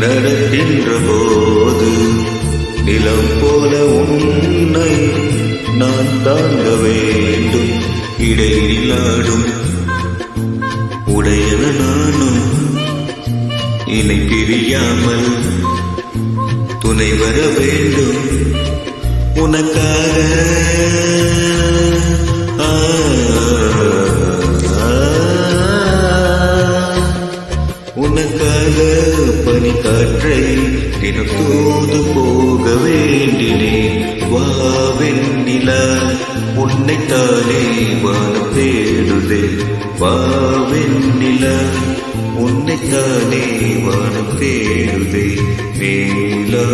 நடக்கின்ற போது நிலம் போல உன்னை நான் தாங்க வேண்டும். இடையில் ஆடும் உடையன நானும் இணை பிரியாமல் துணை வர வேண்டும் உனக்காக. உனக்காக பனிக்காற்றை தினம் தூது போக வேண்டினேன். வா வெண்ணிலா உன்னைத்தானே வானம் தேடுதே. வா வெண்ணிலா உன்னைத்தானே வானம் தேடுதே. நீலா